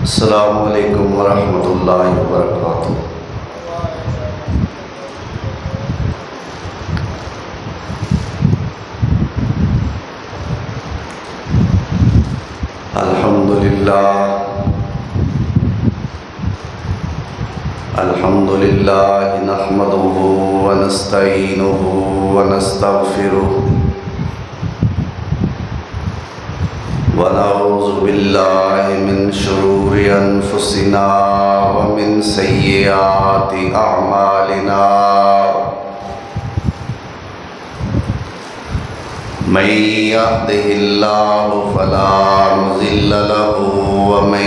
السلام علیکم ورحمۃ اللہ وبرکاتہ۔ الحمد للہ نحمدہ ونستعینہ ونستغفرہ ونعوذ باللہ من شرور انفسنا ومن سیئات اعمالنا، من یهدہ اللہ فلا مضل له ومن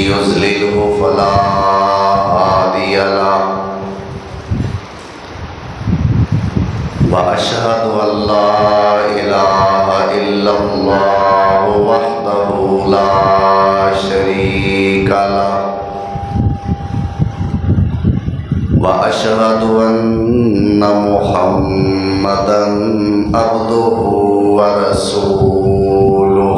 یضللہ فلا هادی له، واشہد ان لا الہ الا اللہ وحدہ لا شریک لہ، واشہد ان محمدا عبدہ ورسولہ۔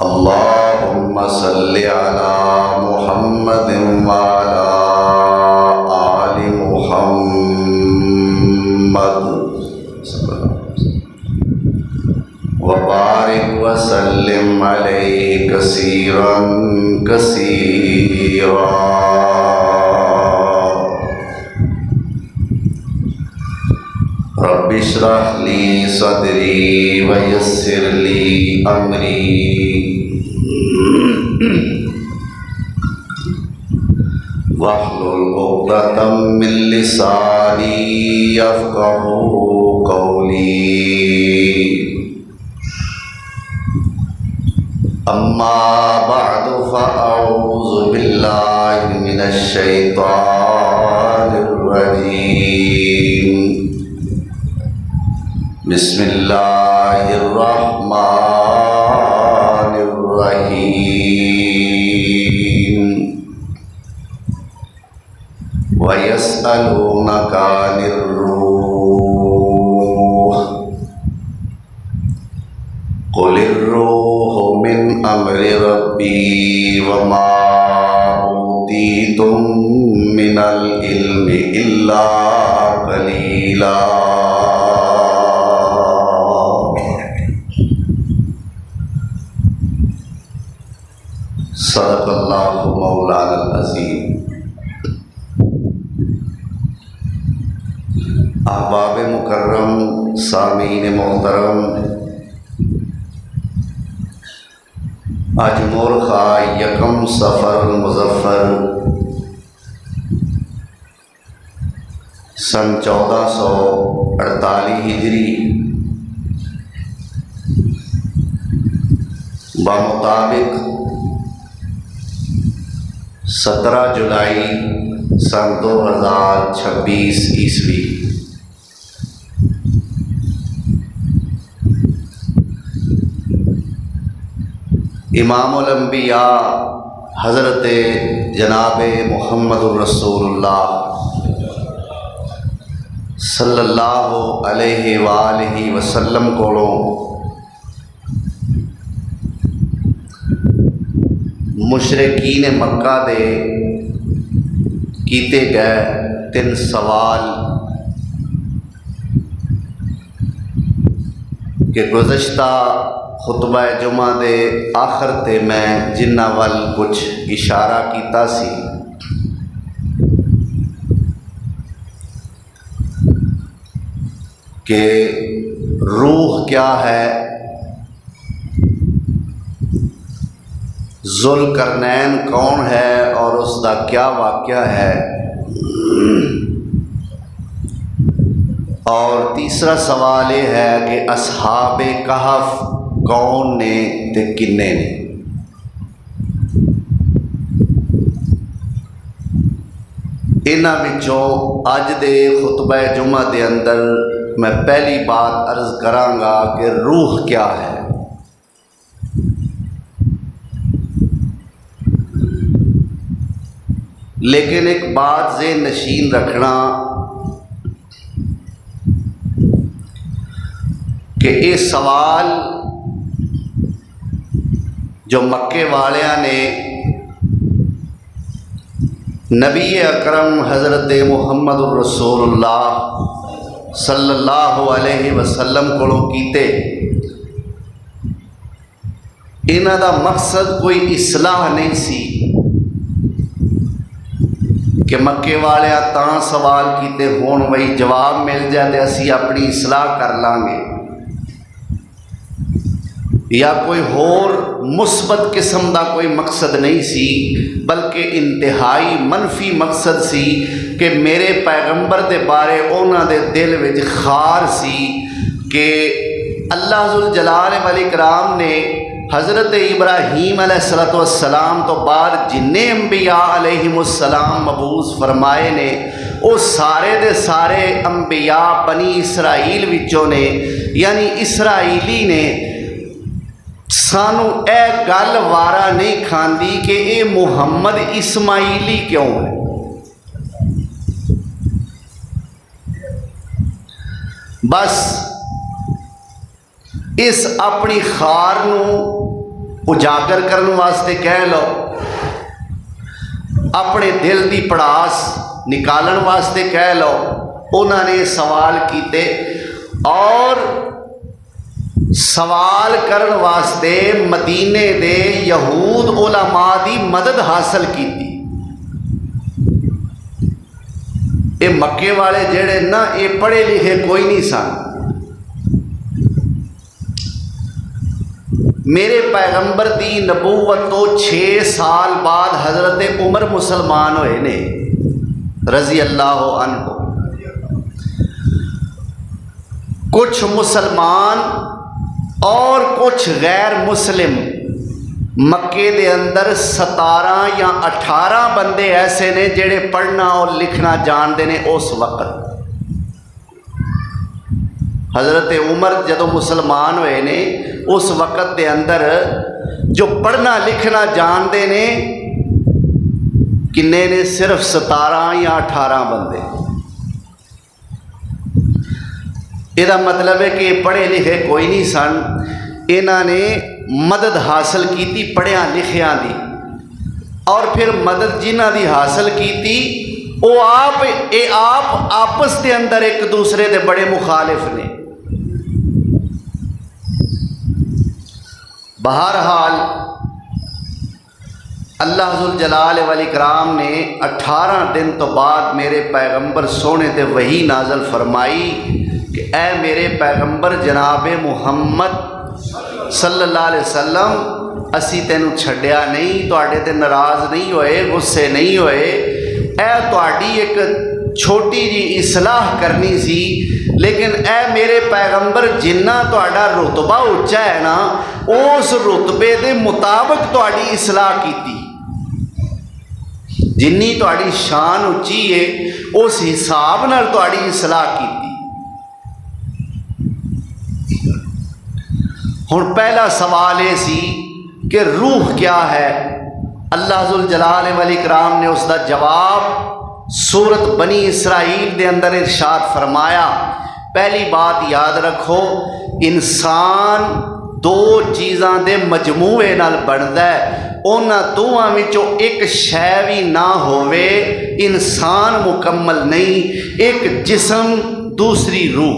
اللہم صل علی محمد وعلی آل محمد وبارک وسلم علیہ کثیرا کثیرا۔ رب اشرح لی صدری ویسر لی امری واحلل عقدۃ من لسانی یفقہوا قولی۔ اما بعد فاعوذ باللہ من الشیطان الرجیم، بسم اللہ الرحمن الرحیم۔ وَيَسْأَلُونَكَ عَنِ الرُّوحِ قُلِ الرُّوحُ مِنْ أَمْرِ رَبِّي وَمَا أُوتِيتُم مِّنَ الْعِلْمِ إِلَّا قَلِيلًا۔ صدق اللہ مولانا العظیم۔ احباب مکرم، سامعین محترم، آج مورخہ یکم صفر المظفر سن 1448 ہجری بمطابق 17 جولائی سن 2026 عیسوی امام الانبیاء حضرت جناب محمد الرسول اللہ صلی اللہ علیہ وآلہ وسلم کولوں مشرکین مکہ دے کیتے گئے 3 سوال کہ گزشتہ خطبہ جمعہ دے آخر تے میں جنہ وال کچھ اشارہ کیتا سی کہ روح کیا ہے، ذوالقرنین کون ہے اور اس دا کیا واقعہ ہے، اور تیسرا سوال یہ ہے کہ اصحاب کہف کون نے تے کنے نے۔ انہاں وچوں اج دے خطبہ جمعہ دے اندر میں پہلی بات عرض کراں گا کہ روح کیا ہے۔ لیکن ایک بات ذہن نشین رکھنا کہ یہ سوال جو مکے والیاں نے نبی اکرم حضرت محمد الرسول اللہ صلی اللہ علیہ وسلم کو کیتے، انہاں دا مقصد کوئی اصلاح نہیں سی کہ مکے والیاں تاں سوال کیتے ہون وہی جواب مل جائے تے اسی اپنی اصلاح کر لیں گے، یا کوئی ہور مثبت قسم دا کوئی مقصد نہیں سی، بلکہ انتہائی منفی مقصد سی کہ میرے پیغمبر دے بارے اونا دے دل وچ خار سی کہ اللہ ذوالجلال والاکرام نے حضرت ابراہیم علیہ السلام تو بعد جنہیں انبیاء علیہم السلام مبعوث فرمائے نے وہ سارے دے سارے انبیاء بنی اسرائیل وچوں نے، یعنی اسرائیلی نے سانو اے گل وارا نہیں کھاندی کہ اے محمد اسماعیلی کیوں ہے۔ بس اس اپنی خار نو اجاگر کرنے واسطے کہہ لو، اپنے دل دی پڑاس نکالن واسطے کہہ لو، انہوں نے سوال کیتے اور سوال کرن واسطے مدینے دے یہود علماء دی مدد حاصل کیتی۔ اے مکے والے جڑے نا اے پڑھے لکھے کوئی نہیں سن، میرے پیغمبر دی نبوت تو 6 سال بعد حضرت عمر مسلمان ہوئے نے رضی اللہ عنہ۔ کچھ مسلمان اور کچھ غیر مسلم مکے دے اندر 17 یا 18 بندے ایسے نے جڑے پڑھنا اور لکھنا جانتے ہیں۔ اس وقت حضرت عمر جدو مسلمان ہوئے نے اس وقت دے اندر جو پڑھنا لکھنا جانتے نے کنے نے؟ صرف 17 یا 18 بندے۔ یہ مطلب ہے کہ پڑھے لکھے کوئی نہیں سن، انہوں نے مدد حاصل کی پڑھیا لکھیاں دی، اور پھر مدد جنہ دی حاصل کی وہ آپ آپس دے اندر ایک دوسرے دے بڑے مخالف نے۔ بہرحال اللہ ذوالجلال والاکرام نے 18 دن تو بعد میرے پیغمبر سونے تے وحی نازل فرمائی کہ اے میرے پیغمبر جناب محمد صلی اللہ علیہ وسلم، اسی تینوں چھڈیا نہیں، تواڈے تے ناراض نہیں ہوئے، غصے نہیں ہوئے، اے تواڈی ایک چھوٹی جی اصلاح کرنی سی، لیکن اے میرے پیغمبر جنہ تواڈا رتبہ اونچا ہے نا اس رتبے دے مطابق تواڈی اصلاح کیتی، جنی تواڈی شان اونچی ہے اس حساب نال تواڈی اصلاح کیتی۔ ہن پہلا سوال یہ سی کہ روح کیا ہے؟ اللہ ذوالجلال والاکرام نے اس دا جواب سورت بنی اسرائیل دے اندر ارشاد فرمایا۔ پہلی بات یاد رکھو، انسان 2 چیزاں دے مجموعے نال بندا ہے، انہاں دوواں وچوں ایک شے وی نہ ہووے انسان مکمل نہیں، ایک جسم دوسری روح۔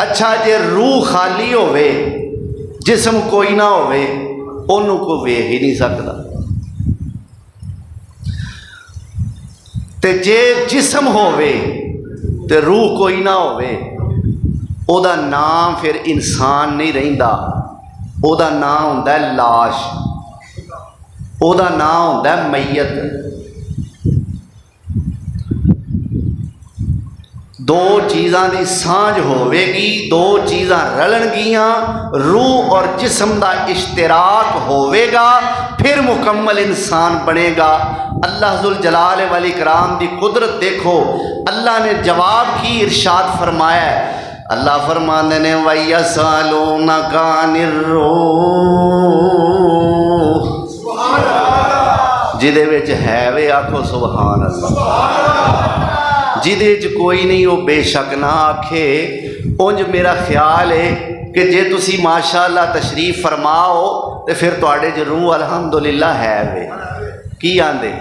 اچھا جے روح خالی ہووے جسم کوئی نہ ہووے انہوں کو ویکھ ہی نہیں سکتا، تے جے جسم ہووے تے روح کوئی نہ ہووے او دا نام پھر انسان نہیں رہندا، او دا نام ہوندا ہے لاش، او دا نام ہوندا ہے میت۔ 2 چیزاں دی سانجھ ہوئے گی، 2 چیزاں رلن گیاں، روح اور جسم دا اشتراک ہوئے گا، پھر مکمل انسان بنے گا۔ اللہ ذوالجلال والاکرام دی قدرت دیکھو، اللہ نے جواب کی ارشاد فرمایا ہے۔ اللہ فرماندے نے وَيَسْأَلُونَكَ عَنِ الرُّوحِ، جدے وچ ہے وے آکھو سبحان اللہ، جدے وچ کوئی نہیں وہ بے شک نہ آکھے۔ انج میرا خیال ہے کہ جے تسی ماشاءاللہ تشریف فرماؤ تو پھر تواڈے جو روح الحمدللہ ہے وے کی آندے،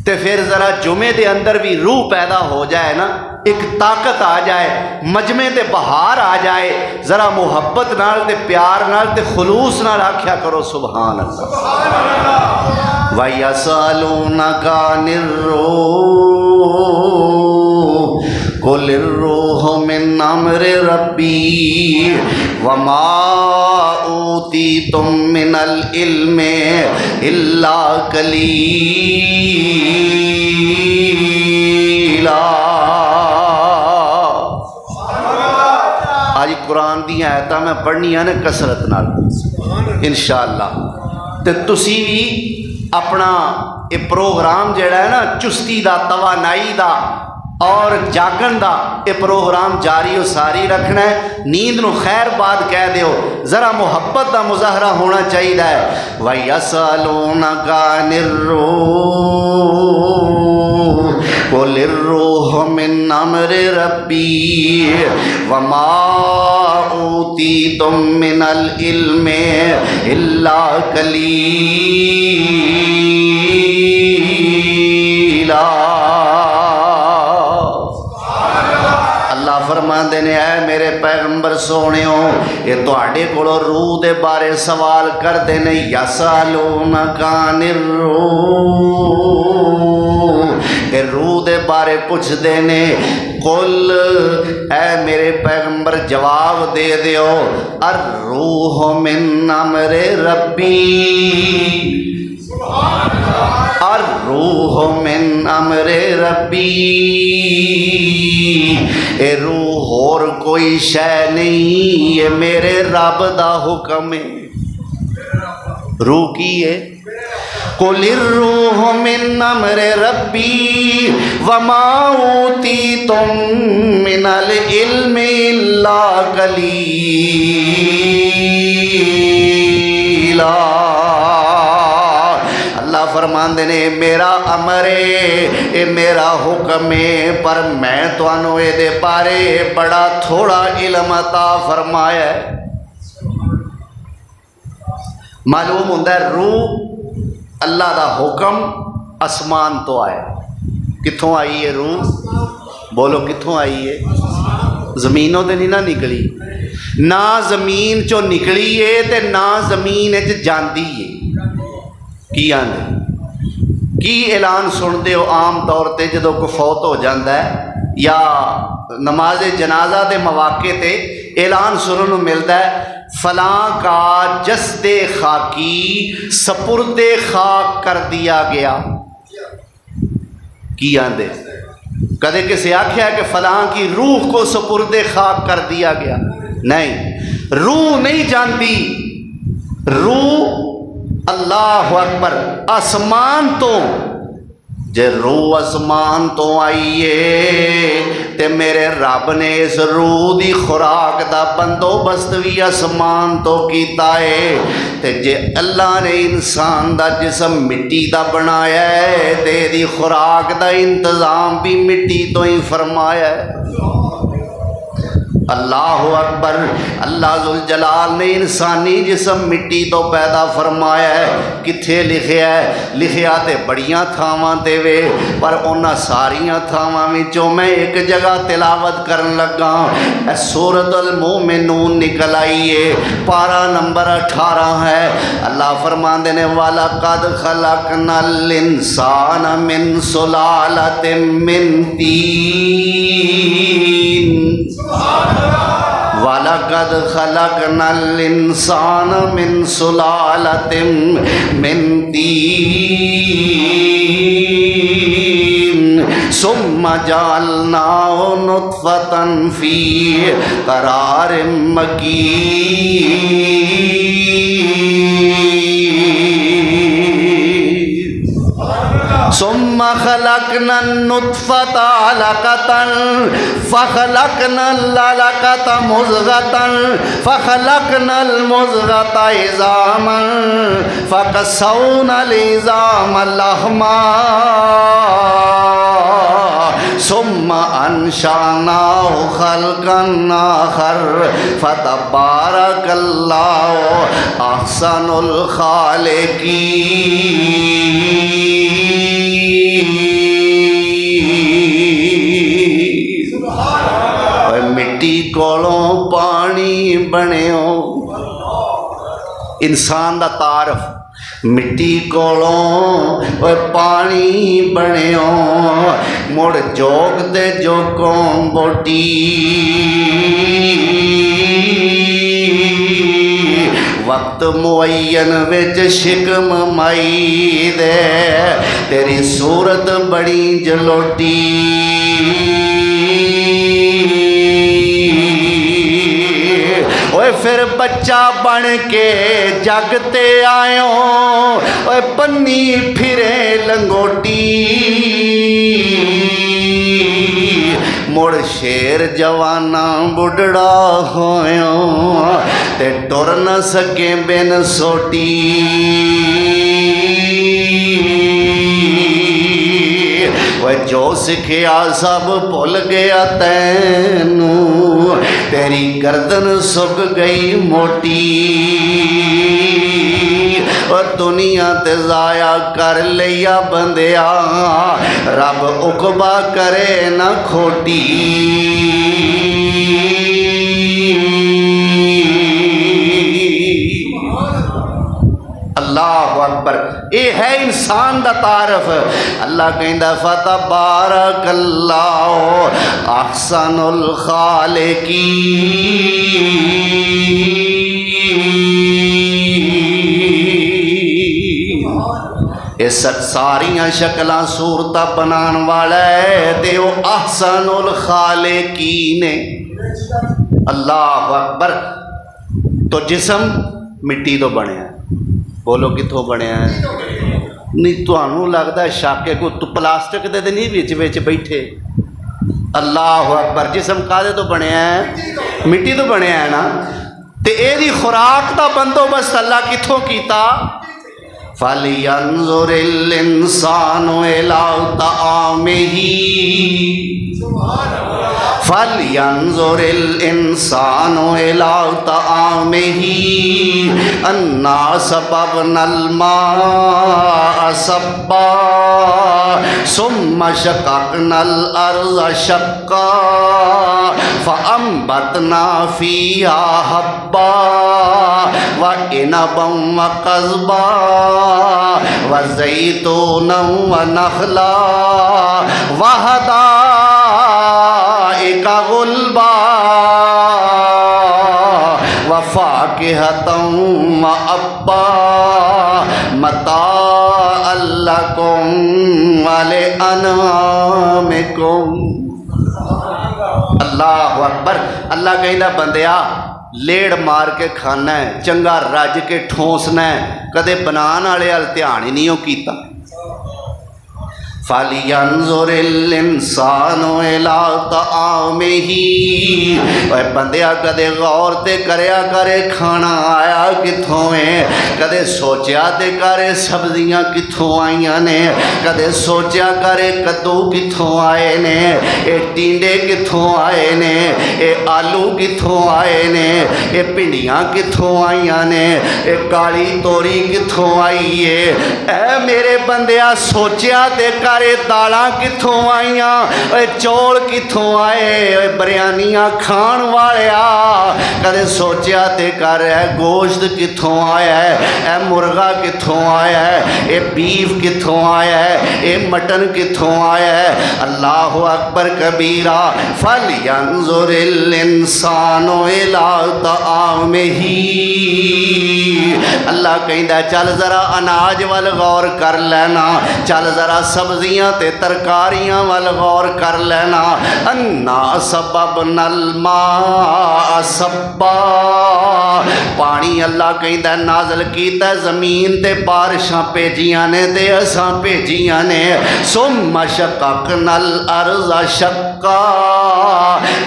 تے پھر ذرا جمعے دے اندر بھی روح پیدا ہو جائے نا، ایک طاقت آ جائے، مجمع تے بہار آ جائے، ذرا محبت نال تے پیار نال تے خلوص نال آکھیا کرو سبحان اللہ۔ وَيَسْأَلُونَكَ عَنِ الرُّوحِ قُلِ الرُّوحُ مِنْ أَمْرِ رَبِّي وَمَا أُوتِيتُم مِّنَ الْعِلْمِ إِلَّا قَلِيلًا۔ آج قرآن دی آیتاں میں پڑھنیاں نے کثرت نال انشاءاللہ، تے تسی بھی اپنا یہ پروگرام جڑا ہے نا چستی دا، توانائی دا اور جاگن دا، یہ پروگرام جاری و ساری رکھنا ہے۔ نیند نو خیر بات کہہ دیو، ذرا محبت دا مظاہرہ ہونا چاہیے ہے۔ وَيَسْأَلُونَكَ عَنِ الرُّوحِ قُلِ الرُّوحُ مِنْ أَمْرِ رَبِّي وَمَا أُوتِيتُم مِّنَ الْعِلْمِ إِلَّا قَلِيلًا۔ اللہ فرماندے نے اے میرے پیغمبر سونےو، یہ تواڈے کولوں روح دے بارے سوال کردے نے، یسالونک عن الروح، کہ روح دے بارے پوچھ دے نے، قل اے میرے پیغمبر جواب دے دیو، الروح من امر ربی، الروح من امر ربی، اے روح اور کوئی شے نہیں، یہ میرے رب دا حکم ہے۔ روح کی ہے؟ قل الروح من امر ربی وما اوتیتم من العلم الا قلیلا۔ اللہ فرماندے نے میرا امر ہے، اے میرا حکم ہے، پر میں تانوں اے دے بارے بڑا تھوڑا علم عطا فرمایا ہے۔ معلوم ہوتا ہے روح اللہ دا حکم آسمان تو آیا۔ کتھوں آئی ہے روح؟ بولو کتھوں آئی ہے؟ زمینوں تے نہیں نہ نکلی، نہ زمین چو نکلی ہے تے نہ زمین چ جاندی ہے۔ کی آندے کی اعلان سنتے ہو عام طور تے جدو کوئی فوت ہو جاندہ ہے یا نماز جنازہ دے مواقع تے اعلان سنن نو ملتا ہے، فلاں کا جسد خاکی سپرد خاک کر دیا گیا۔ کی آندے کدے کسی آکھیا کہ فلاں کی روح کو سپرد خاک کر دیا گیا؟ نہیں، روح نہیں جانتی، روح اللہ اکبر آسمان تو، جے روح آسمان تو آئیے تے میرے رب نے اس روح دی خوراک دا بندوبست بھی آسمان تو کیتا ہے، تے جے اللہ نے انسان دا جسم مٹی دا بنایا ہے تے دی خوراک دا انتظام بھی مٹی تو ہی فرمایا ہے۔ اللہ اکبر، اللہ ذوالجلال نے انسانی جسم مٹی تو پیدا فرمایا ہے۔ کتھے لکھیا ہے؟ لکھیا تے بڑیاں تھاواں تے وے، پر انہاں ساریاں تھاواں وچوں میں ایک جگہ تلاوت کرن لگا، اے سورۃ المومنون نکل آئی ہے، پارہ نمبر 18 ہے۔ اللہ فرماندے نے وَلَقَدْ خَلَقْنَا الْإِنسَانَ مِنْ سُلَالَةٍ مِّن طِينٍ، وَلَقَدْ خَلَقْنَا الْإِنسَانَ مِنْ سُلَالَةٍ مِّن طِينٍ ثُمَّ جَعَلْنَاهُ نُطْفَةً فِي قَرَارٍ مَّكِينٍ۔ ثم خلقنا النطفة علقة فخلقنا العلقة مضغة فخلقنا المضغة عظاما فكسونا العظام لحما ثم انشأناه خلقا آخر فتبارك الله احسن الخالقین۔ مٹی کولوں پانی بنیو، انسان دا تعارف مٹی کولوں پانی بنیو، مڑ جوگ دے جوگوں بوٹی، وقت معین وچ شکم مائی دے تیری صورت بڑی جلوٹی، اوے پھر بچہ بن کے جگ تے آئیوں، اوے بنی پھرے لنگوٹی، مڑ شیر جوانا بڑھڑا ہویوں تے ٹر نہ سکے بن سوٹی، وہ جو سکھیا سب بھول گیا تینوں، تیری گردن سک گئی موٹی، اور دنیا تے ضائع کر لیا بندیا، رب عقبہ کرے نہ کھوٹی۔ اللہ اکبر، اے ہے انسان دا تعارف۔ اللہ کہندا فتبارک اللہ احسن الخالقین۔ یہ ساریاں شکلاں صورتاں بنان والا ہے تے وہ احسن الخالقین۔ اللہ اکبر۔ تو جسم مٹی تو بنیا، بولو کتوں بنیا ہے؟ نہیں تمہیں لگتا ہے شک ہے کوئی پلاسٹک دے نہیں وچ بیٹھے؟ اللہ اکبر۔ جسم کادے تو بنیا ہے؟ مٹی تو بنیا ہے نا، تے اے دی خوراک دا بندوبست اللہ کتوں کیتا؟ فَلْيَنْظُرِ الْإِنسَانُ إِلَىٰ طَعَامِهِ فَلْيَنْظُرِ الْإِنسَانُ إِلَىٰ طَعَامِهِ أَنَّا صَبَبْنَا الْمَاءَ صَبًّا ثُمَّ شَقَقْنَا الْأَرْضَ شَقًّا فَأَنبَتْنَا فِيهَا حَبًّا وَعِنَبًا وَقَضْبًا وَزَيْتُونًا وَنَخْلًا وَحَدَائِقَ غُلْبًا وَفَاكِهَةً وَأَبًّا مَتَاعًا لَكُمْ وَلِأَنْعَامِكُمْ۔ اللہ اکبر۔ اللہ کہندا بندیا لیڑ مار کے کھانا ہے، چنگا رج کے ٹھونسنا ہے، کدے بنان والے ال دھیان ہی نہیں کیتا۔ فَلْيَنْظُرِ الْإِنسَانُ إِلَىٰ طَعَامِهِ۔ اے بندیا کدے غور تے کریا کرے کھانا آیا کتھوں ہے، کدے سوچیا تے کرے سبزیاں کتھوں آئیاں نے، کدے سوچیا کرے کدو کتھوں آئے نے، اے ٹینڈے کتھوں آئے نے، اے آلو کتھوں آئے نے، اے پنڈیاں کتھوں آئیاں نے، اے کالی توری کتھوں آئی ہے۔ اے میرے بندیا سوچیا تے کرے دالاں کتھوں آئیاں، اے چول کتھوں آئے، اے بریانیاں کھان والیا، کدے سوچیا تے کر اے گوشت کتھوں آیا ہے، اے مرغا کتھوں آیا ہے، اے بیف کتھوں آیا ہے، اے مٹن کتھوں آیا ہے۔ اللہ اکبر کبیرہ۔ فَلْيَنْظُرِ الْإِنسَانُ إِلَىٰ طَعَامِهِ۔ اللہ کہندا چل ذرا اناج وال غور کر لینا، چل ذرا سبزی سبزیاں تے ترکاریاں وال غور کر لینا. انا سببنا الماء سبا, پانی اللہ کہندا نازل کیتا زمین تے بارشاں بھیجیاں نے تے اساں بھیجیاں نے. ثم شققنا الارض شقا,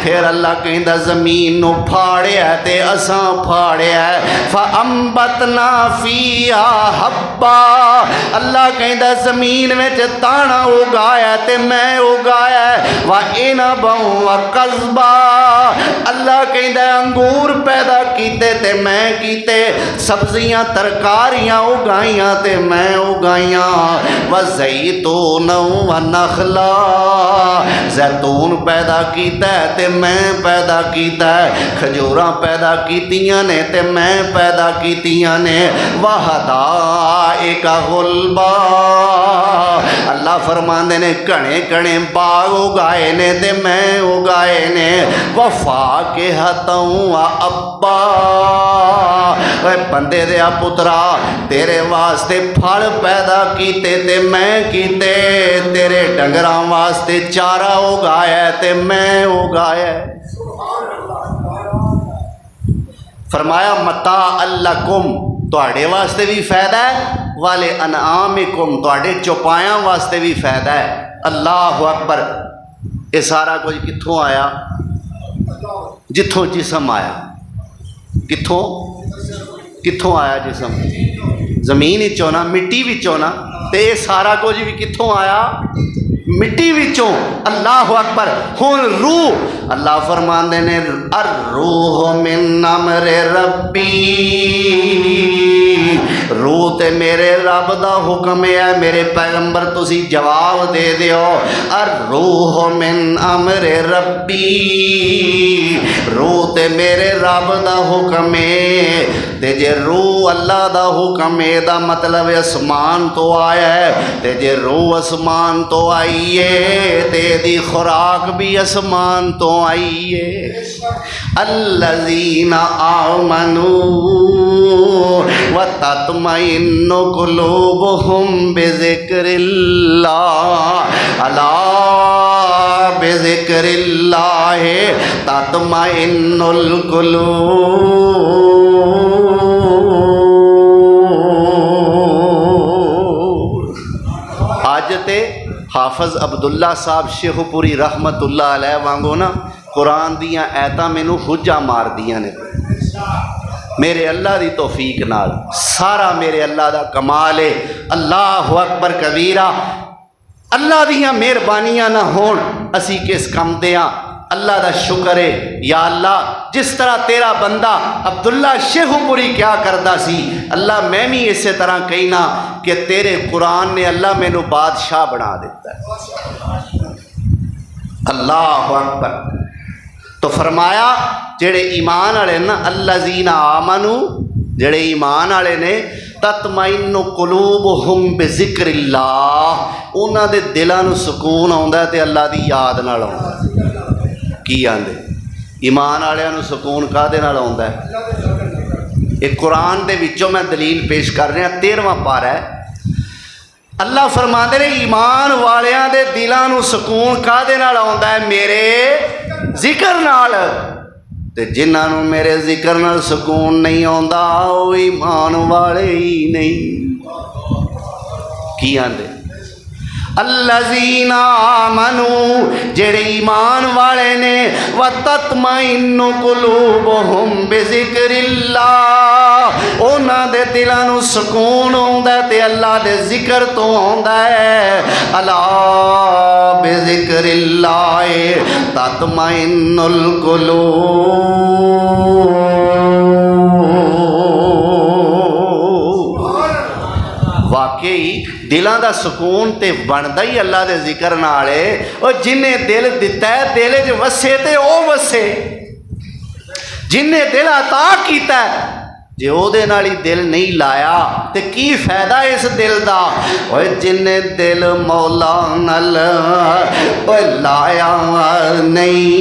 پھر اللہ کہندا زمین نو پھاڑیا تے اساں پھاڑیا. فانبتنا فیہا حبا, اللہ کہندا زمین وچ دانا اگایا تے میں اگایا. وعنبا وقضبا, اللہ کہندا انگور پیدا کیتے تے میں کیتے, سبزیاں ترکاریاں اگائیاں تے میں اگائیاں. وزیتون ونخلا, زیتون پیدا کیتا ہے تے میں پیدا کیتا ہے. کھجوراں پیدا کیتیاں نے تے میں پیدا کیتیاں نے. وحدائق غلبا, اللہ فرماندے نے گھنے گھنے باغ اگائے نے تے میں اگائے نے. وفاکہۃ وابا, اے بندے دیا پترا تیرے واسطے پھل پیدا کیتے تے میں کیتے, تیرے ڈنگراں واسطے چارہ اگایا تے میں اگایا. فرمایا متاع لکم, تواڈے واسطے بھی فائدہ ہے. والے انعامکم, تواڈے چوپایاں واسطے بھی فائدہ ہے. اللہ اکبر. یہ سارا کچھ کتھوں آیا؟ جتھوں جسم آیا. کتھوں آیا جسم؟ زمین وچوں نا, مٹی وچوں نا. تے یہ سارا کچھ بھی کتھوں آیا؟ مٹی وچوں. اللہ اکبر. ہن روح, اللہ فرماندے نے الروح من امر ربی, روح تے میرے رب دا حکم ہے. میرے پیغمبر تسی جواب دے دیو. الروح من امر ربی, روح تے میرے رب دا حکم ہے. تے جے روح اللہ دا حکم ہے دا مطلب اسمان تو آیا ہے. تے جے روح اسمان تو آئی ہے تے دی خوراک بھی اسمان تو آئی ہے. الذین آمنوا وتطمئن قلوبهم بذکر اللہ, الا بذکر اللہ تطمئن القلوب. آج تے حافظ عبداللہ صاحب شیخ پوری رحمت اللہ علیہ وانگو نا قرآن دیاں ایتاں مینوں حجہ مار دیاں نے. میرے اللہ دی توفیق نال, سارا میرے اللہ دا کمال ہے. اللہ اکبر کبیرہ. اللہ دیاں مہربانیاں نہ ہون اسی کس کم دیاں. اللہ دا شکر ہے. یا اللہ جس طرح تیرا بندہ عبداللہ شیخ پوری کیا کردا سی, اللہ میں بھی اسی طرح کہنا کہ تیرے قرآن نے اللہ مینوں بادشاہ بنا دیتا ہے. اللہ اکبر. تو فرمایا جڑے ایمان والے نا, الذین آمنو, جڑے ایمان والے نے, تطمئن قلوبہم بذکر اللہ, انہاں دے دلاں نوں سکون آوندا تے اللہ دی یاد نال آوندا. کی آندے ایمان والےاں نوں سکون کادے نال آوندا ہے؟ ایک قرآن دے وچوں میں دلیل پیش کر رہا. 13واں پارہ ہے. اللہ فرماندے نے ایمان والیاں دے دلاں نوں سکون کادے نال آوندا ہے؟ میرے ذکر نال. تے جنہاں نوں میرے ذکر نال سکون نہیں آوندا او ایمان والے ہی نہیں. کی آندے الذین آمنوا, جڑے ایمان والے نے, وتطمئن قلوبہم بذکر اللہ, انہاں دے دلاں نوں سکون آوندا ہے تے اللہ دے ذکر تو آوندا ہے. الا بذکر اللہ تطمئن القلوب. واقعی دلاں دا سکون تے بندا ہی اللہ دے ذکر نال ہے. او جنہیں دل دتا ہے دل وچ وسے تے او وسے. جنہیں دل عطا کیتا ہے جے او دے نال ہی دل نہیں لایا تے کی فائدہ اس دل دا؟ اوے جنہیں دل مولا نال اوے لایا نہیں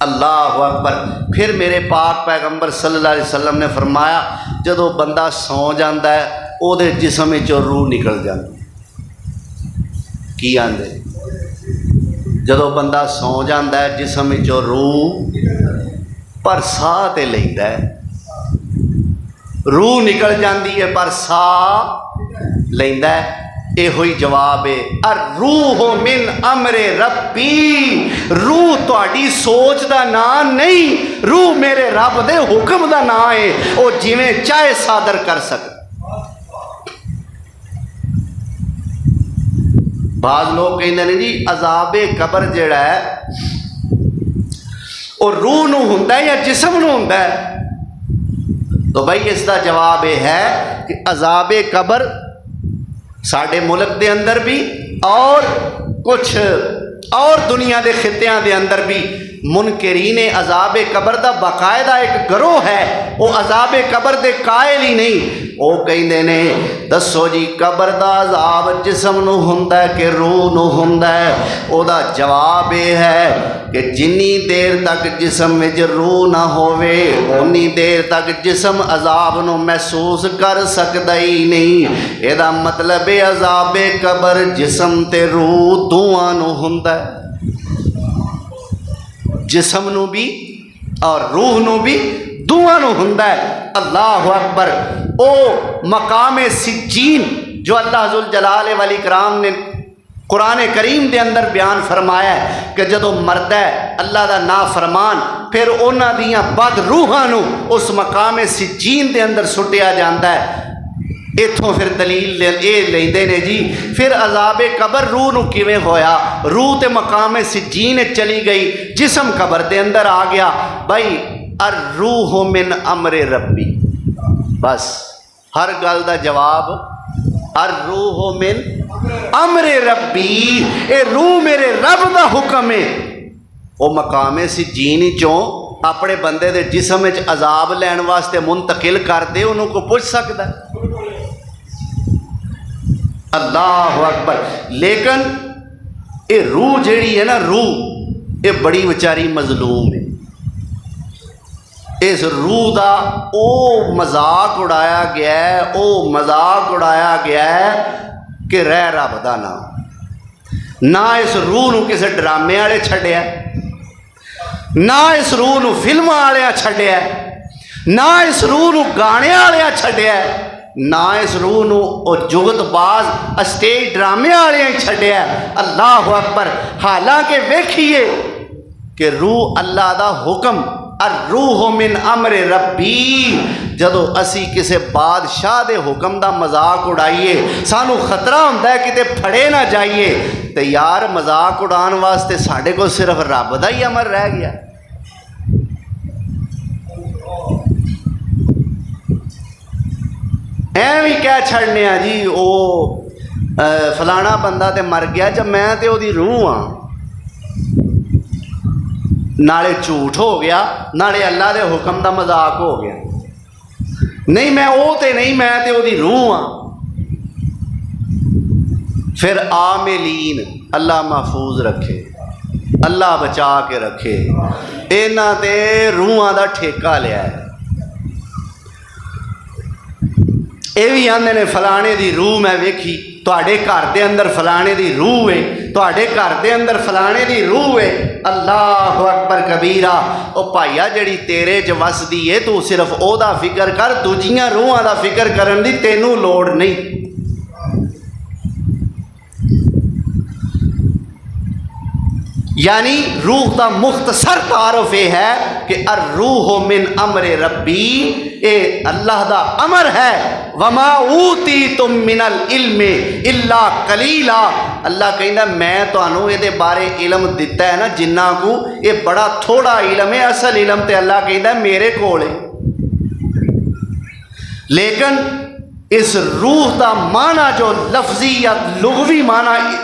اللہ اکبر۔ پھر میرے پاک پیغمبر صلی اللہ علیہ وسلم نے فرمایا جدو بندہ سو جاتا ہے وہ جسم چوں روح نکل جاتی۔ کی آندے جدو بندہ سو جاتا ہے جسم چوں روح، پر ساہ تے لیندا ہے، روح نکل جاتی ہے پر ساہ لیندا ہے۔ یہ ہوئی جواب ہے الروح من امر ربی، روح تہاڈی سوچ دا نام نہیں، روح میرے رب دے حکم دا نام ہے، وہ جویں چاہے صادر کر سکتا۔ بعض لوگ کہندے نے جی عذاب قبر جڑا ہے وہ روح نو ہوندا ہے یا جسم نو ہوندا ہے؟ تو بھائی اس کا جواب یہ ہے کہ عذاب قبر ساڈے ملک دے اندر بھی اور کچھ اور دنیا دے خطیاں دے اندر بھی منکرین عذاب قبر دا باقاعدہ ایک گروہ ہے، وہ عذاب قبر دے قائل ہی نہیں۔ وہ کہندے نے دسو جی قبر دا عذاب جسم نو ہوندا ہے کہ روح نو ہوندا ہے؟ او دا جواب یہ ہے کہ جنی دیر تک جسم وچ روح نہ ہووے اونی دیر تک جسم عذاب نو محسوس کر سکدا ہی نہیں۔ یہ دا مطلب ہے عذاب قبر جسم تے روح دونوں نو ہوندا ہے، جسم نو بھی اور روح نو بھی دونوں نو ہوندا ہے۔ اللہ اکبر۔ او مقام سجین جو اللہ ذوالجلال والاکرام نے قرآن کریم دے اندر بیان فرمایا ہے کہ جدو مرد ہے اللہ دا نافرمان پھر انہاں دیاں بد روحاں نو اس مقام سجین دے اندر سٹیا جاندہ ہے۔ اتھوں پھر دلیل یہ لیندے نے جی پھر عذاب قبر روح نو کیویں ہویا؟ روح تے مقام سجین چلی گئی، جسم قبر دے اندر آ گیا۔ بھائی الروح من امر ربی، بس ہر گل دا جواب الروح من امر ربی، اے روح میرے رب دا حکم ہے۔ وہ مقام سجین چوں اپنے بندے دے جسم وچ عذاب لین واسطے منتقل کر دے، انہوں کو پوچھ سکتا ہے؟ اللہ اکبر۔ لیکن یہ روح جیڑی ہے نا، روح یہ بڑی بیچاری مظلوم ہے۔ اس روح دا او مذاق اڑایا گیا ہے، او مذاق اڑایا گیا ہے کہ رہ رب دا نام۔ نہ اس روح نو کسی ڈرامے والے چھڈیا، نہ اس روح نو فلم والے چھڈیا، نہ اس روح نو گانے والے چھڈیا، نہ اس روح نو او جگت باز اسٹیج ڈرامے والے چھڈیا۔ اللہ اکبر۔ حالانکہ ویکھیے کہ روح اللہ دا حکم، الروح من امر ربی، جدو اسی کسی بادشاہ دے حکم دا مذاق اڑائیے سانو خطرہ ہوندہ ہے کتے پھڑے نہ جائیے، تو یار مذاق اڑان واسطے ساڑھے کو صرف رب دا ہی امر رہ گیا۔ بھی کہہ چھڑنے ہیں جی او فلانا بندہ تے مر گیا جب میں تے او دی روح ہاں، نالے جھوٹ ہو گیا، نالے اللہ دے حکم دا مذاق ہو گیا۔ نہیں میں او تے نہیں، میں تے او دی روح ہاں۔ پھر عاملین، اللہ محفوظ رکھے، اللہ بچا کے رکھے، اینا تے روحاں دا ٹھیکہ لیا ہے۔ یہ بھی آندے نے فلانے دی روح میں ویکھی، تواڈے گھر دے اندر فلانے دی روح ہے، تواڈے گھر دے اندر فلانے دی روح ہے۔ اللہ اکبر کبیرہ۔ او بھائیا جڑی تیرے چ وسدی ہے تو صرف او دا فکر کر، دوجیاں روحاں دا فکر کرن دی تینوں لوڑ نہیں۔ یعنی روح کا مختصر تعارف یہ ہے کہ الروح من امر ربی، اے اللہ دا امر ہے۔ وما اوتیتم من العلم الا قلیلا، اللہ کہنا میں تانوں یہ بارے علم دیتا ہے نا جنہ کو، یہ بڑا تھوڑا علم ہے، اصل علم تے اللہ کہنا میرے کول ہے۔ لیکن اس روح دا معنی جو لفظی یا لغوی معنی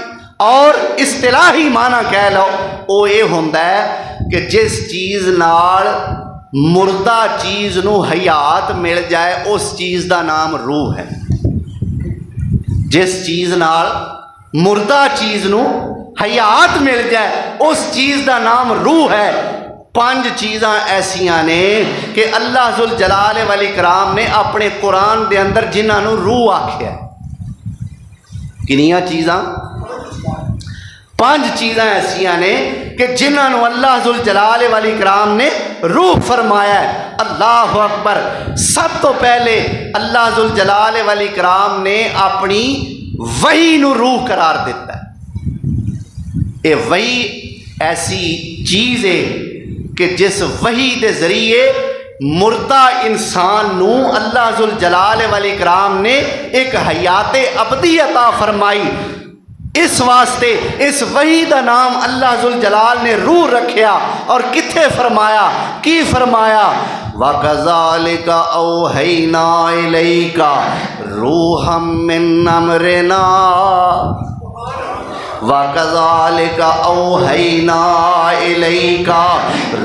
اور اصطلاحی معنی کہہ لو، وہ یہ ہوتا ہے کہ جس چیز نال مردہ چیز نو حیات مل جائے اس چیز دا نام روح ہے۔ جس چیز نال مردہ چیز نو حیات مل جائے اس چیز دا نام روح ہے۔ پانچ چیزاں ایسیاں نے کہ اللہ ذل جلال والاکرام نے اپنے قرآن دے اندر جنہاں نو روح آکھیا ہے۔ کنیاں چیزاں؟ پانچ چیزاں ایسیاں نے کہ جنہاں نو اللہ ذل جلال والاکرام نے روح فرمایا ہے۔ اللہ اکبر۔ سب تو پہلے اللہ ذل جلال والاکرام نے اپنی وحی نو روح قرار دیتا ہے۔ یہ وحی ایسی چیز ہے کہ جس وحی دے ذریعے مردہ انسان نو اللہ ذل جلال والاکرام نے ایک حیات ابدی عطا فرمائی۔ اس واسطے اس وحی دا نام اللہ ذل جلال نے روح رکھیا، اور کتھے فرمایا؟ کی فرمایا؟ وَكَذَلِكَ أَوْحَيْنَا إِلَيْكَ رُوحًا مِّنْ أَمْرِنَا وَكَذَلِكَ أَوْحَيْنَا إِلَيْكَ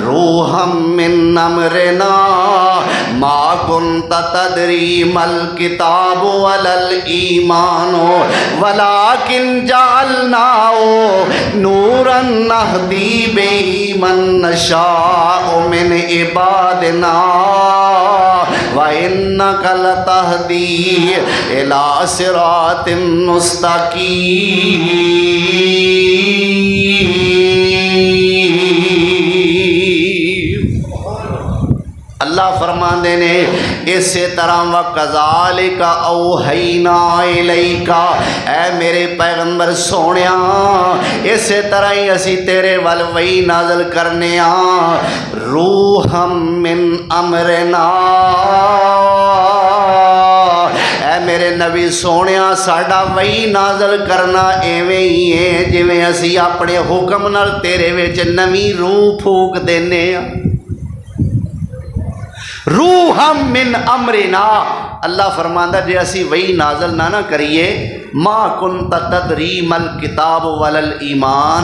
رُوحًا مِّنْ أَمْرِنَا مَا كُنْتَ تَدْرِي مَا الْكِتَابُ وَلَا الْإِيمَانُ وَلَكِنْ جَعَلْنَاهُ نُورًا نَهْدِي بِهِ مَن نَّشَاءُ مِنْ عِبَادِنَا وَإِنَّكَ لَتَهْدِي إِلَىٰ صِرَاطٍ مُّسْتَقِيمٍ۔ اللہ فرماندے نے اسی طرح وَكَذَلِكَ أَوْحَيْنَا إِلَيْكَ، اے میرے پیغمبر سونیا اسی طرح ہی اسی تیرے ول وحی نازل کرنے روحًا من امرنا۔ اے میرے نبی سونیا ساڈا وحی نازل کرنا ایویں ہی ہے جویں اسی اپنے حکم نال تیرے وچ نویں روح پھونک دینے روحًا من امرنا۔ اللہ فرماندا جے اسی وحی نازل نہ کریے ما کنت تدری مل کتاب ولل ایمان۔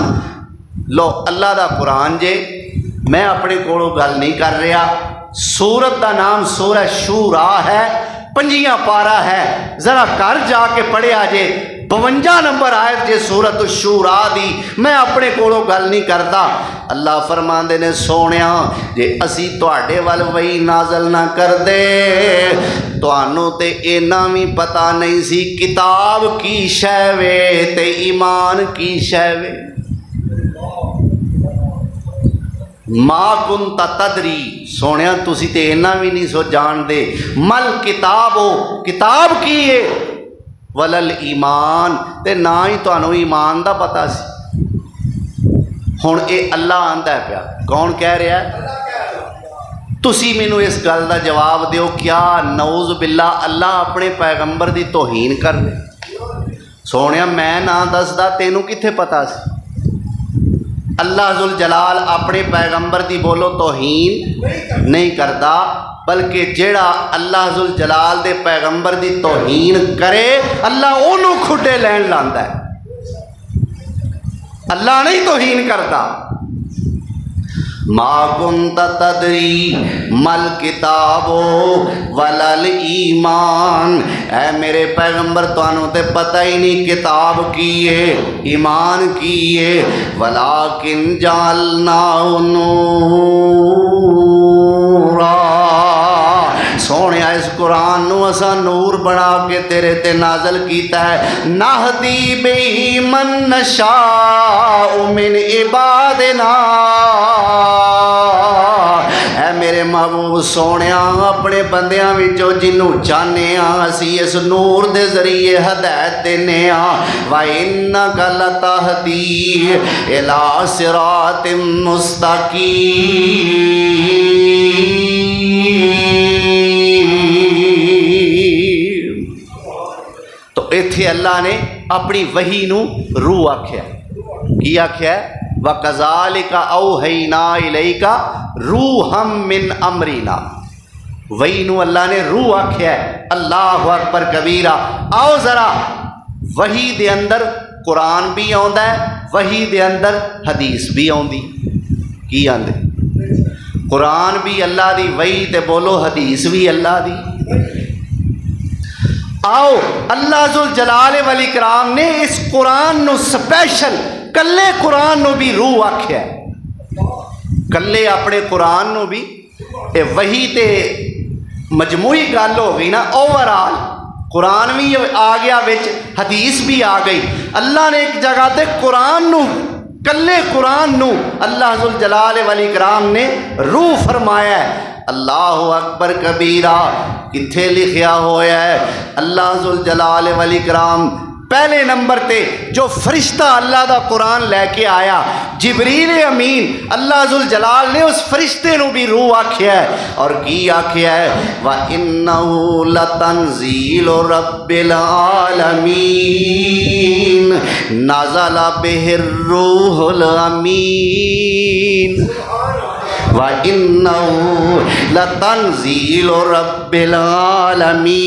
لو اللہ دا قرآن جے، میں اپنے کولوں گل نہیں کر رہا، سورت دا نام سورہ شورا ہے، 5 پارہ ہے، ذرا گھر جا کے پڑھیا جے 52 نمبر آیت جے سورت الشورا دی، میں اپنے کولوں گل نہیں کرتا۔ اللہ فرماندے نے سونیا جے اسی تواڈے ول وحی نازل نہ کردے تانوں تے اینا بھی پتہ نہیں سی کتاب کی شے وے تے ایمان کی شے وے۔ ما کنت تدری، سونیا تسی تے اینا بھی نہیں سو جان دے مل کتاب ہو، کتاب کی ہے، ولل ایمان، تے نہ ہی تانوں ایمان دا پتہ سی۔ ہن اے اللہ آندا ہے پیا، کون کہہ رہا ہے؟ تسی مینوں اس گل دا جواب دیو، کیا نعوذ باللہ اللہ اپنے پیغمبر دی توہین کر رہے؟ سونیا میں نہ دسدا تینوں کتھے پتہ سی؟ اللہ ذل جلال اپنے پیغمبر دی بولو توہین نہیں کردا، بلکہ جیڑا اللہ ذل جلال دے پیغمبر دی توہین کرے اللہ اونوں کھڈے لین لاندا ہے، اللہ نہیں توہین کرتا۔ ما کنت تدری مل کتاب ولل ایمان، اے میرے پیغمبر تانوں تے پتہ ہی نہیں کتاب کی ہے ایمان کی ہے، ولیکن جعلناہ نورا، سونیا اس قرآن نو اسا نور بنا کے تیرے تے نازل کیتا ہے، نہدی بہ من نشاء من عبادنا، اے میرے محبوب سونیا اپنے بندیاں وچوں جنوں چاہنے اسی اس نور دے ذریعے ہدایت دینے وَإِنَّكَ لَتَهْدِي إِلَىٰ صِرَاطٍ مُّسْتَقِيمٍ۔ تو ایتھے اللہ نے اپنی وحی نو روح آکھیا، کی آکھیا ہے؟ وَكَذَلِكَ أَوْحَيْنَا إِلَيْكَ رُوحًا مِّنْ أَمْرِنَا، وحی نو اللہ نے روح آکھیا ہے۔ اللہ اکبر کبیرہ۔ آؤ ذرا وحی دے اندر قرآن بھی آندا ہے، وحی دے اندر حدیث بھی آندی، کی آندے؟ قرآن بھی اللہ دی، وحی تے بولو حدیث بھی اللہ دی۔ آؤ اللہ ذل جلال والاکرام نے اس قرآن نو سپیشل کلے قرآن نو بھی روح آکھیا ہے۔ کلے اپنے قرآن نو بھی وہی تے مجموعی گل ہو گئی نا، اوور آل قرآن بھی آ گیا وچ، حدیث بھی آ گئی۔ اللہ نے ایک جگہ تے قرآن نو، کلے قرآن نو اللہ ذوالجلال والاکرام نے روح فرمایا ہے۔ اللہ اکبر کبیرہ کتھے لکھیا ہوا ہے؟ اللہ ذوالجلال والاکرام پہلے نمبر تے جو فرشتہ اللہ دا قرآن لے کے آیا جبریل امین، اللہ ذوالجلال نے اس فرشتے نو بھی روح آکھیا ہے، اور کی آکھیا ہے؟ وَإِنَّهُ لَتَنزِيلُ رَبِّ الْعَالَمِينَ نَزَلَ بِهِ الرُّوحُ الْأَمِينُ وَإِنَّهُ لَتَنزِيلُ رَبِّ الْعَالَمِينَ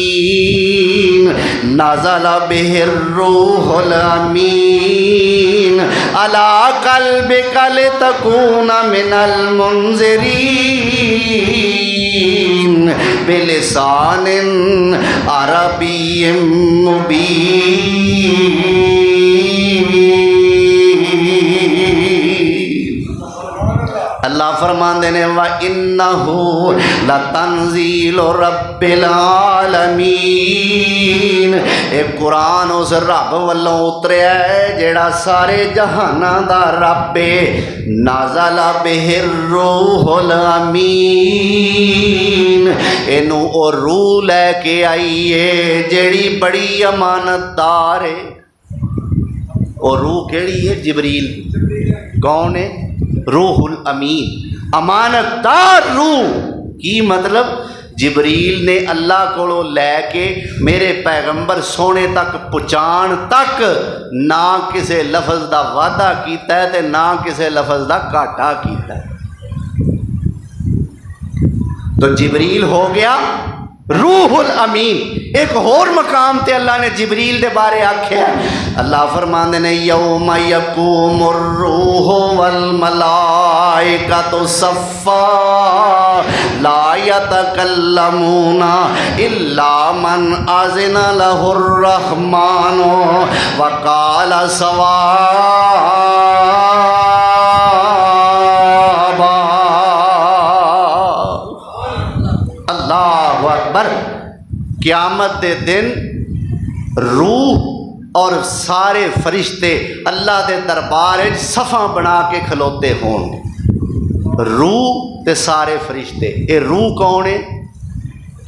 نَزَلَ بِهِ الرُّوحُ الْأَمِينُ عَلَىٰ قَلْبِكَ لِتَكُونَ مِنَ الْمُنذِرِينَ بِلِسَانٍ عَرَبِيٍّ مُبِينٍ۔ اللہ فرماندے نے وَإِنَّهُ لَتَنزِيلُ رَبِّ الْعَالَمِينَ، اے قرآن اس رب والوں اتریا ہے جیڑا سارے جہاناں دا رب ہے۔ نازل بِهِ الرُّوحُ الْأَمِينُ، اینو او روح لے کے آئیے جیڑی بڑی امانت دار ہے۔ اور روح کیڑی ہے؟ جبریل۔ کون ہے؟ روح الامین، امانت دار روح۔ کی مطلب؟ جبریل نے اللہ کو لے کے میرے پیغمبر سونے تک پہنچان تک نہ کسے لفظ دا وعدہ کیتا ہے تے نہ کسے لفظ دا گھاٹا کیتا ہے۔ تو جبریل ہو گیا روح الامین۔ ایک اور مقام تے اللہ نے جبریل دے بارے آکھیا ہے، اللہ فرماندے نے یوم یقوم الروح والملائکۃ صفا لا یتکلمون الا من اذن لہ الرحمن وقال صوابا۔ اللہ اکبر۔ قیامت دے دن روح اور سارے فرشتے اللہ دے دربار صفاں بنا کے کھلوتے ہون گے، روح تے سارے فرشتے۔ اے روح کون ہے؟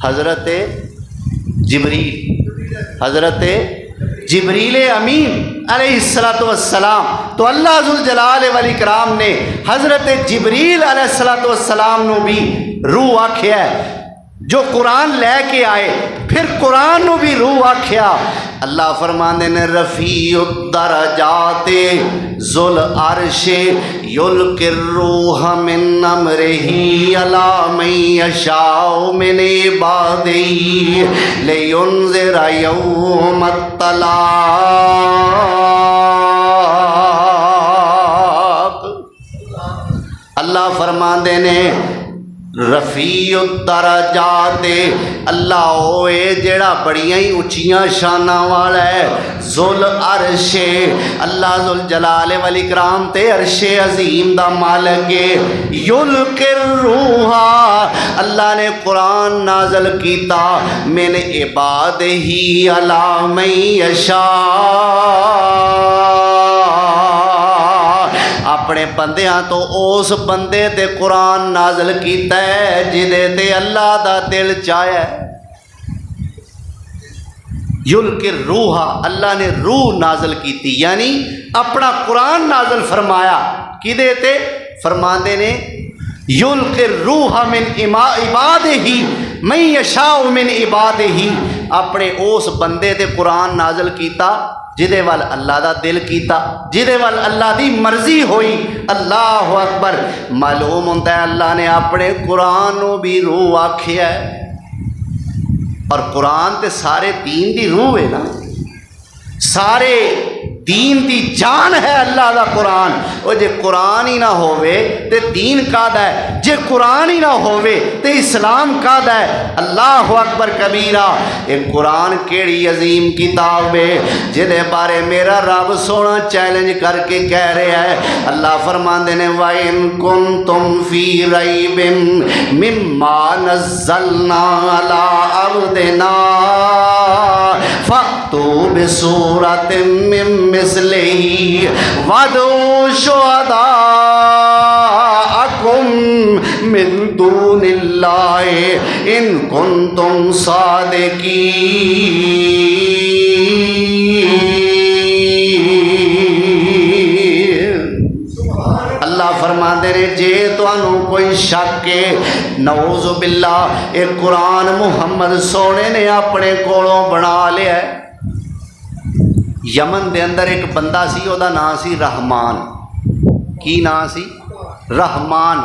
حضرت جبریل، حضرت جبریل امین علیہ السلام۔ تو اللہ ذوالجلال والاکرام نے حضرت جبریل علیہ السلام نو بھی روح آکھیا ہے، جو قرآن لے کے آئے، پھر قرآن نو بھی روح آکھیا۔ اللہ فرماندے نے رفیع الدرجات ذو العرش یلقی الروح من امرہ علی من یشاء من عبادہ لینذر یوم الطلاق۔ اللہ فرماندے نے رفیع الدرجات، اللہ ہوئے جیڑا بڑیاں ہی اچھیاں شاناں والا ہے، ذل عرش، اللہ ذوالجلال والاکرام تے عرش عظیم دا مالک ہے۔ یلقی الروح، اللہ نے قرآن نازل کیتا من عبادہ علی من یشاء، اپنے بندیاں تو اس بندے تے قرآن نازل کیتا ہے جدے تے اللہ دا دل چاہے۔ یلقی الروح، اللہ نے روح نازل کیتی، یعنی اپنا قرآن نازل فرمایا۔ کدے تے؟ فرماندے نے یلقی الروح من عبادہ من یشاء من عبادہ، اپنے اس بندے تے قرآن نازل کیتا جدے وال اللہ دا دل کیتا، جدے وال اللہ دی مرضی ہوئی۔ اللہ اکبر۔ معلوم ہوتا ہے اللہ نے اپنے قرآن نو بھی روح آکھیا ہے، اور قرآن تے سارے دین دی روح ہے نا، سارے دین دی جان ہے اللہ دا قرآن. وہ جے قرآن ہی نہ ہووے تے دین کادا ہے, جے قرآن ہی نہ ہووے تے اسلام کادا ہے. اللہ اکبر کبیرہ. یہ قرآن کیڑی عظیم کتاب ہے جدے بارے میرا رب سونا چیلنج کر کے کہہ رہا ہے. اللہ فرماندے نے وَإِن كُنتُمْ فِي رَيْبٍ مِّمَّا نَزَّلْنَا عَلَىٰ عَبْدِنَا فَأْتُوا بِسُورَةٍ مِّن مِّثْلِهِ وَادْعُوا شُهَدَاءَكُم مِّن دُونِ اللَّهِ إِن كُنتُمْ صَادِقِينَ. اللہ فرماندے نے جے تانوں کوئی شک ہے, نعوذ باللہ, اے قرآن محمد سونے نے اپنے کولوں بنا لیا ہے. یمن دے اندر ایک بندہ سی, او دا نام سی رحمان. کی نام سی؟ رحمان.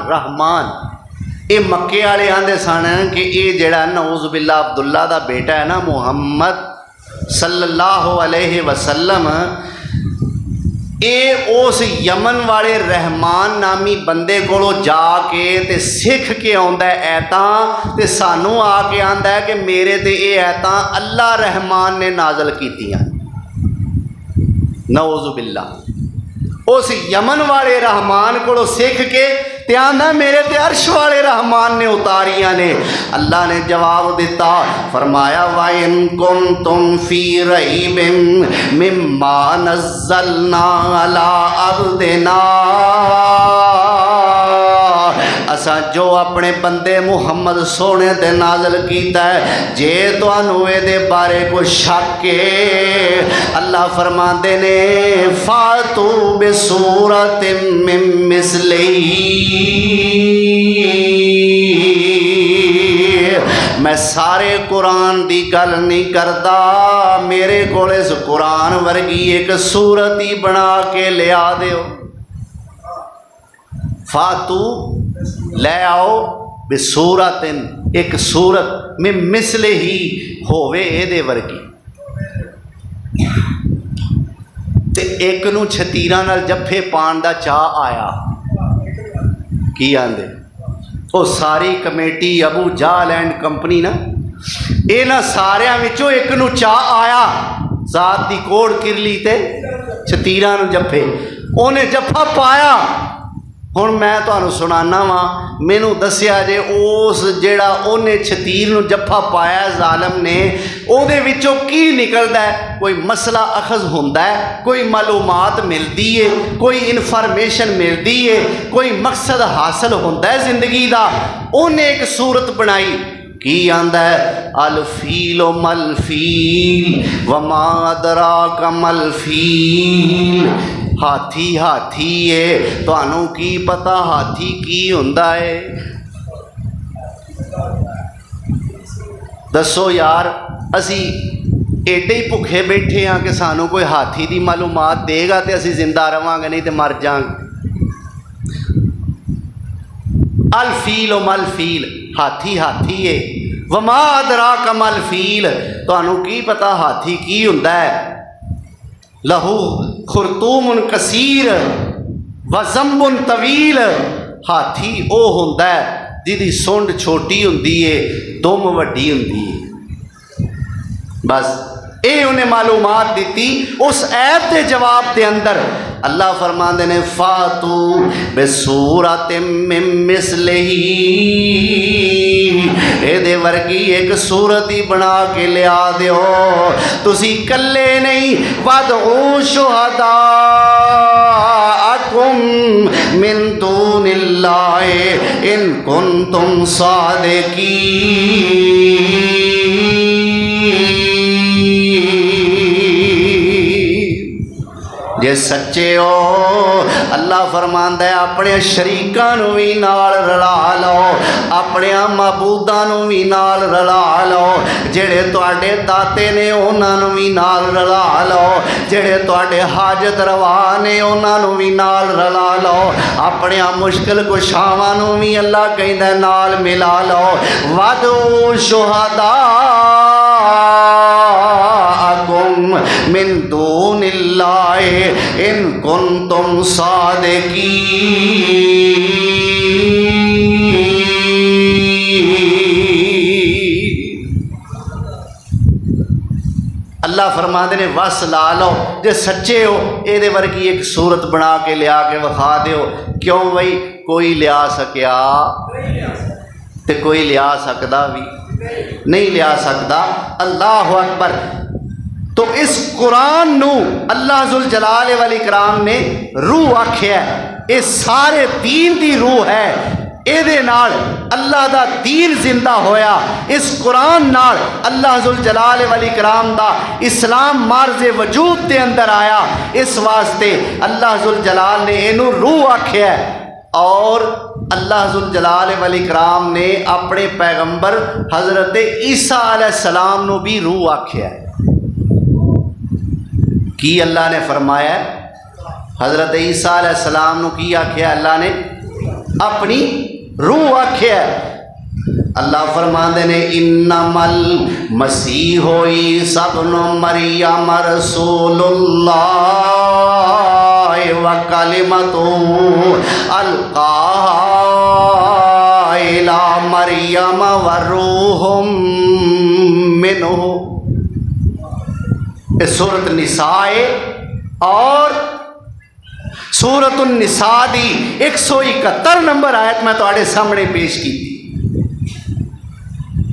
اے مکے والے آندے سن کہ اے جڑا نعوذ باللہ عبداللہ دا بیٹا ہے نا محمد صلی اللہ علیہ وسلم, اے اس یمن والے رحمان نامی بندے کولو جا کے تے سکھ کے آندا ہے ایتاں, تے سانوں آ کے آندا ہے کہ میرے تے اے ایتاں اللہ رحمان نے نازل کیتیاں. نعوذ باللہ. اس یمن والے رحمان کو سکھ کے تے آندا میرے تے عرش والے رحمان نے اتاریاں نے. اللہ نے جواب دیتا, فرمایا وَإِن كُنتُمْ فِي رَيْبٍ مِّمَّا نَزَّلْنَا عَلَىٰ عَبْدِنَا, اساں جو اپنے بندے محمد سونے تے نازل کیتا ہے, جے تانوں اے دے بارے کوئی شک ہے, اللہ فرماندے نے فَاتُوا بِسُورَةٍ مِّن مِّثْلِهِ. میں سارے قرآن دی گل نہیں کردا, میرے کول اس قرآن ورگی ایک سورت ہی بنا کے لیا دیو. فاتو لے آؤ بسورتن, ایک سورت میں مثل ہی ہووے اے دے ورگی. تے ایک نو چھتیراں نال جفے پان دا چاہ آیا. کی آندے وہ ساری committee Abu Jahl and company نا, اینا ساریاں وچوں ایک نو چاہ آیا ذات دی کوڑ کرلی تے چھتیراں نو جفے, اونے جفا پایا. ہن میں تانوں سنانا وا, مینوں دسیا جے اس جیڑا اونے چھتیر نو جفا پایا ظالم نے, او دے وچوں کی نکلدا ہے؟ کوئی مسئلہ اخذ ہوندا ہے, کوئی معلومات ملدی ہے, کوئی انفارمیشن ملدی ہے, کوئی مقصد حاصل ہوندا ہے زندگی دا. اونے ایک صورت بنائی. کی آندا ہے الفیل ملفیل وما ادراک ملفیل. ہاتھی ہاتھی ہے, تانوں کی پتہ ہاتھی کی ہوندا ہے؟ دسو یار, اسی ایڈے ہی بھکھے بیٹھے ہاں کہ سانوں کوئی ہاتھی دی معلومات دے گا تے اسی زندہ رہواں گے, نہیں تے مر جاں گے. الفیل و ملفیل, ہاتھی ہاتھی ہے. وما ادراک ملفیل, تانوں کی پتہ ہاتھی کی ہوندا ہے؟ لہو خرطوم کثیر و ذنب طویل. ہاتھی او ہوندا ہے جدی سونڈ چھوٹی ہوندی ہے, دم وڈی ہوندی ہے. بس اے انہیں معلومات دیتی. اس ایت دے جواب دے اندر اللہ فرماندے نے فاتو بسورۃ من مثلہ, اے دے ورگی ایک صورت ہی بنا کے لیا دیو. تسی کلے نہیں, وَادْعُوا شُهَدَاءَكُم مِّن دُونِ اللَّهِ إِن كُنتُمْ صَادِقِينَ. جے سچے ہو, اللہ فرماندا ہے اپنے شریکاں نو وی نال رلا لو, اپنے معبوداں نو وی نال رلا لو, جڑے تواڈے داتے نے انہاں نو وی نال رلا لو, جڑے تواڈے حاجت روا نے انہاں نو وی نال رلا لو, اپنے مشکل کشاواں نو وی اللہ کہندا نال ملا لو. وَادْعُوا شُهَدَاءَكُم من دون اللہ ان کنتم صادقین۔ اللہ فرماندے نے وس لا لو جے سچے ہو یہ ورگی ایک صورت بنا کے لیا کے وکھا دیو۔ کیوں بھائی کوئی لیا سکیا تے کوئی لیا سکدا بھی نہیں لیا سکدا۔ اللہ اکبر۔ تو اس قرآن نو اللہ ذوالجلال والاکرام نے روح آکھیا ہے، یہ سارے دین دی روح ہے۔ ایدے نال اللہ دا دین زندہ ہویا، اس قرآن نال اللہ ذوالجلال والاکرام دا اسلام مارز وجود دے اندر آیا۔ اس واسطے اللہ ذوالجلال نے اینو روح آکھیا ہے، اور اللہ ذوالجلال والاکرام نے اپنے پیغمبر حضرت عیسیٰ علیہ السلام نو بھی روح آکھیا ہے۔ کی اللہ نے فرمایا ہے؟ حضرت عیسیٰ علیہ السلام نو کی آکھیا اللہ نے؟ اپنی روح آکھیا ہے۔ اللہ فرماندے نے انما المسیح عیسیٰ ابن مریم رسول اللہ وکلمتہ القاها الی مریم وروح منہ۔ اس سورۃ النساء اور سورۃ النساء دی 171 نمبر آیت میں تواڈے سامنے پیش کی تھی۔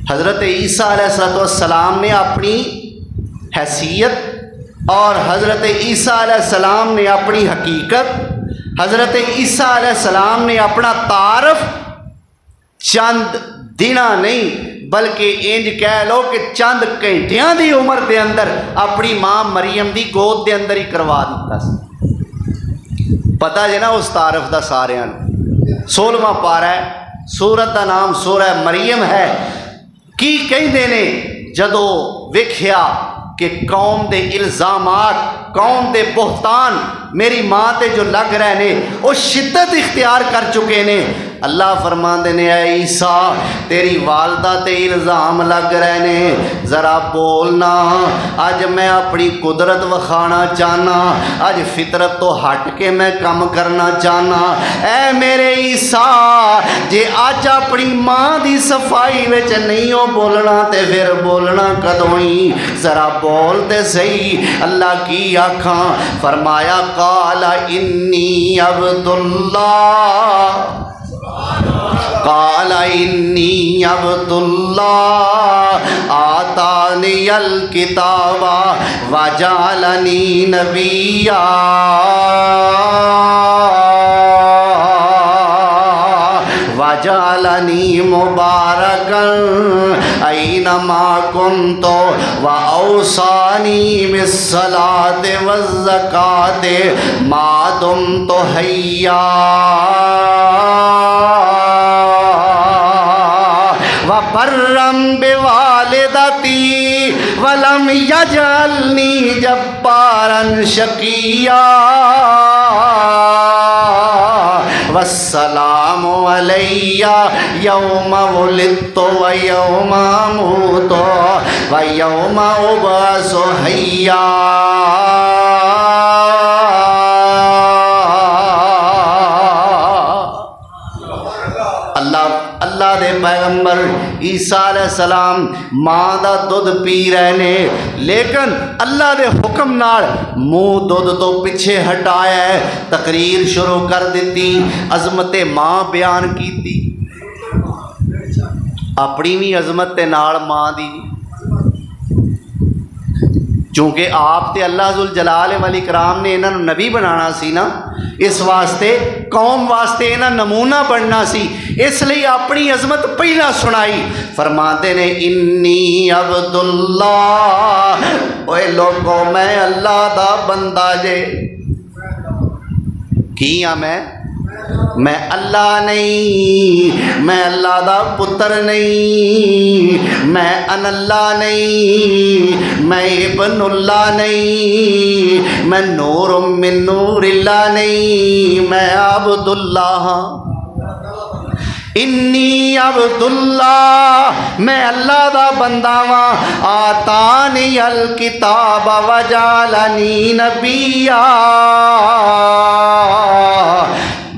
حضرت عیسیٰ علیہ السلام نے اپنی حیثیت اور حضرت عیسیٰ علیہ السلام نے اپنی حقیقت، حضرت عیسیٰ علیہ السلام نے اپنا تعارف چند دنہ نہیں بلکہ انج کہہ لو کہ چند گھنٹیاں دی عمر دے اندر اپنی ماں مریم دی گود دے اندر ہی کروا دیتا سی۔ پتہ جے نا اس تعارف دا ساریاں 16واں پارہ ہے، سورت دا نام سورہ مریم ہے۔ کی کہندے نے جدو ویکھیا کہ قوم دے الزامات، قوم دے بہتان میری ماں تے جو لگ رہے نے وہ شدت اختیار کر چکے نے، اللہ فرماندے نے اے عیسیٰ تیری والدہ تے الزام لگ رہے نے، ذرا بولنا، اج میں اپنی قدرت وکھانا چاہنا، اج فطرت تو ہٹ کے میں کم کرنا چاہنا۔ اے میرے عیسیٰ جے اج اپنی ماں دی صفائی وچ نہیں ہو بولنا تے پھر بولنا کدوں ہی؟ ذرا بول تے صحیح۔ اللہ کی آکھاں؟ فرمایا قال انی عبد اللہ، قال انی عبد اللہ آتانی الکتاب وجعلنی نبیا وجعلنی مبارکا اینما کنت واوصانی بالصلاۃ والزکاۃ ما دمت حیا وبرا بوالدتی ولم یجعلنی جبارا شقیا والسلام علی یوم ولدت ویوم اموت ویوم ابعث حیا۔ اللہ دے پیغمبر عیسیٰ علیہ السلام ماں دا دودھ پی رہے نے، لیکن اللہ دے حکم نال منہ دودھ تو پیچھے ہٹایا ہے، تقریر شروع کر دیتی، عظمت ماں بیان کیتی، اپنی بھی عظمت تے نال ماں دی، چونکہ آپ تے اللہ ذوالجلال والاکرام نے انہاں نوں نبی بنانا سی نا، اس واسطے قوم واسطے انہاں نمونہ بننا سی، اس لیے اپنی عظمت پہلا سنائی۔ فرماتے نے انی عبد اللہ، اوے لوگو میں اللہ دا بندہ جے۔ کی ہاں میں اللہ نہیں، میں اللہ دا پتر نہیں، میں ان اللہ نہیں، میں ابن اللہ نہیں، میں نور من نور اللہ نہیں، میں عبد اللہ ہاں۔ انی عبداللہ میں اللہ دا بندہ واں آتانی الکتاب وجعلنی نبیا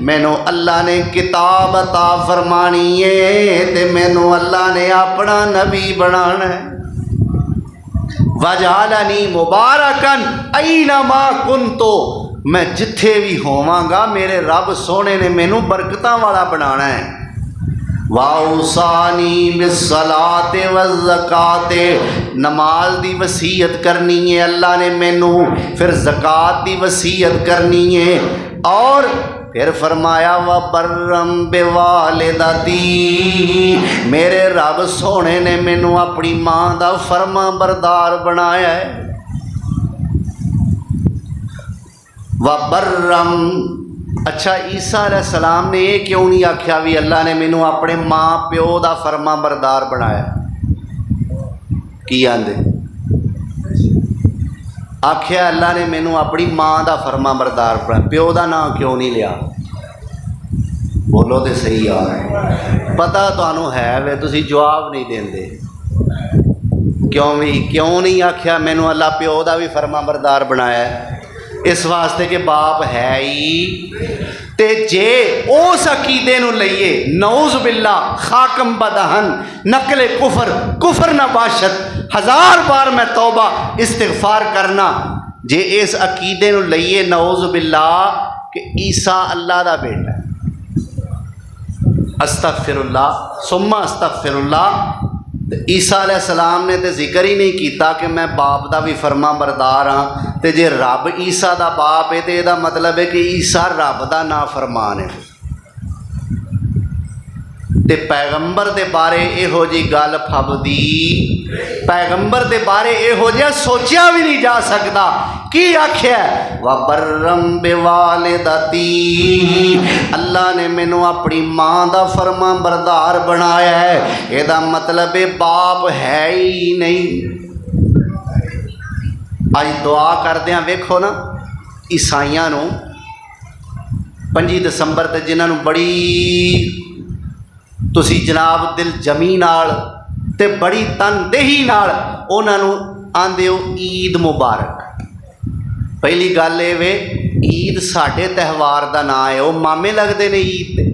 مینو اللہ نے کتاب عطا فرمانی ہے تے مینو اللہ نے اپنا نبی بنانا ہے وجعلنی مبارکن اینما کنتو میں جتھے بھی ہوواں گا میرے رب سونے نے مینو برکتاں والا بنانا ہے واوصانی بالصلاۃ والزکات نماز دی وصیت کرنی ہے اللہ نے مینو پھر زکات دی وصیت کرنی ہے اور پھر فرمایا وبرم بوالدتی میرے رب سونے نے مینو اپنی ماں دا فرما بردار بنایا ہے وبرم اچھا عیسیٰ علیہ السلام نے یہ کیوں نہیں آکھیا بھی اللہ نے مینو اپنے ماں پیو دا فرما بردار بنایا کی آندے آکھیا اللہ نے مینو اپنی ماں دا فرما بردار بنایا پیو دا نام کیوں نہیں لیا بولو تے صحیح یار پتہ تانوں ہے وے تسی جواب نہیں دیندے کیوں نہیں آکھیا مینو اللہ پیو دا بھی فرما بردار بنایا ہے اس واسطے کہ باپ ہے ہی تے جے اس عقیدے نو لئیے نعوذ باللہ خاکم بدہن نقل کفر نہ باشد 1000 بار میں توبہ استغفار کرنا جے اس عقیدے نو لئیے نعوذ باللہ کہ عیسیٰ اللہ دا بیٹا ہے استغفر اللہ ثم استغفر اللہ عیسیٰ علیہ السلام نے تے ذکر ہی نہیں کیتا کہ میں باپ دا بھی فرما بردار ہاں تے جے رب عیسیٰ دا باپ ہے تے یہ دا مطلب ہے کہ عیسیٰ رب دا نافرمان ہے تے پیغمبر دے بارے یہو جی گل پھبدی پیغمبر دے بارے یہو جہا سوچیا بھی نہیں جا سکتا کی آکھیا وبرم بوالدتی اللہ نے مینو اپنی ماں دا فرما بردار بنایا ہے یہ دا مطلب باپ ہے ہی نہیں اج دعا کردیاں ویکھو نا عیسائیاں نو 5 دسمبر تے جنہاں نو بڑی تسی جناب دل جمی نال تے بڑی تندہی نال انہاں نو آندے ہو عید مبارک پہلی گل یہ وے عید ساڈے تہوار دا نام ہے وہ مامے لگتے نے عید تے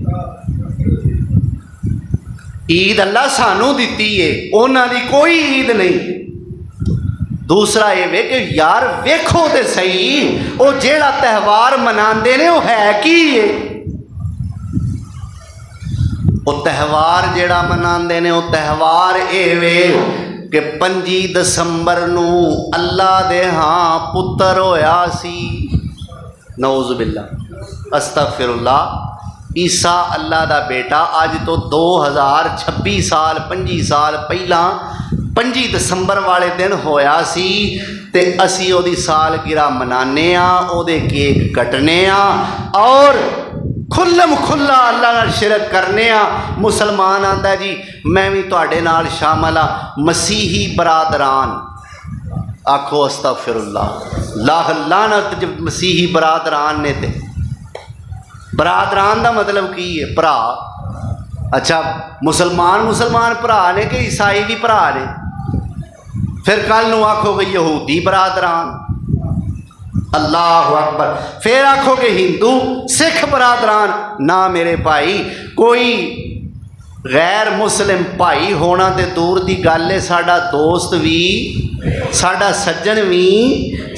عید اللہ سانو دیتی ہے انہاں دی کوئی عید نہیں دوسرا یہ وے کہ یار ویکھو تے صحیح وہ جیڑا تہوار مناندے نے وہ ہے کی ہے وہ تہوار جیڑا مناندے نے وہ تہوار اے وے کہ 5 دسمبر نو اللہ دے ہاں پتر ہویا سی نعوذ باللہ استغفر اللہ عیسیٰ اللہ دا بیٹا آج تو 2026 سال 25 سال پہلا 5 دسمبر والے دن ہویا سی تے اسی او دی سالگرہ منانے ہاں او دے کیک کٹنے ہاں اور کھلم کھلا اللہ نال شرک کرنے ہاں مسلمان آندا ہے جی میں بھی تواڈے نال شامل ہاں مسیحی برادران آکھو استغفر اللہ لاہ لعنت جب مسیحی برادران نے تے برادران دا مطلب کی ہے بھرا اچھا مسلمان بھرا نے کہ عیسائی بھی بھرا نے پھر کل نو آکھو گے یہودی برادران اللہ اکبر پھر آکھو گے ہندو سکھ برادران نہ میرے بھائی کوئی غیر مسلم بھائی ہونا تے دور دی گل ہے ساڈا دوست بھی ساڈا سجن بھی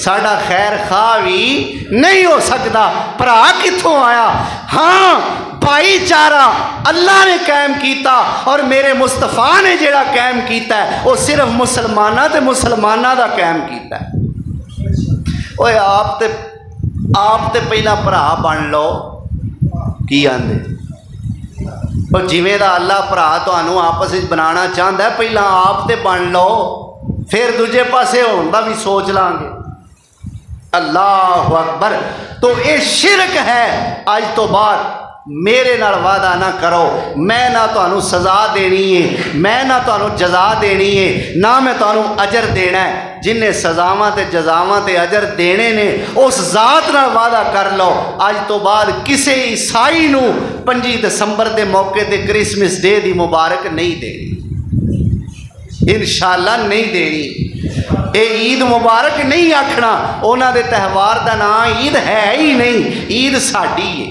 ساڈا خیر خواہ بھی نہیں ہو سکتا بھرا کتھوں آیا ہاں بھائی چارہ اللہ نے قائم کیتا اور میرے مصطفیٰ نے جڑا قائم کیتا ہے وہ صرف مسلمانہ دا قائم کیتا ہے اوے آپ تے پہلا بھرا بن لو کی آندے اور جویں دا اللہ بھرا تانوں آپس وچ بنانا چاہندا ہے پہلا آپ تے بن لو پھر دوجے پاسے ہون دا بھی سوچ لیں گے اللہ اکبر تو یہ شرک ہے اج تو بعد میرے نال وعدہ نہ کرو میں نہ تانوں سزا دینی ہے میں نہ تانوں جزا دینی ہے نہ میں تانوں اجر دینا ہے جن نے سزاواں تے جزاواں تے اجر دینے نے اس ذات نال وعدہ کر لو اج تو بعد کسے عیسائی نو 25 ਦਸੰਬਰ ਦੇ ਮੌਕੇ ਤੇ ਕ੍ਰਿਸਮਸ ਡੇ ਦੀ ਮੁਬਾਰਕ ਨਹੀਂ ਦੇਣੀ, ਇਨਸ਼ਾਅੱਲਾ ਨਹੀਂ ਦੇਣੀ। ਇਹ ਈਦ ਮੁਬਾਰਕ ਨਹੀਂ ਆਖਣਾ, ਉਹਨਾਂ ਦੇ ਤਿਉਹਾਰ ਦਾ ਨਾਂ ਈਦ ਹੈ ਹੀ ਨਹੀਂ, ਈਦ ਸਾਡੀ ਹੈ।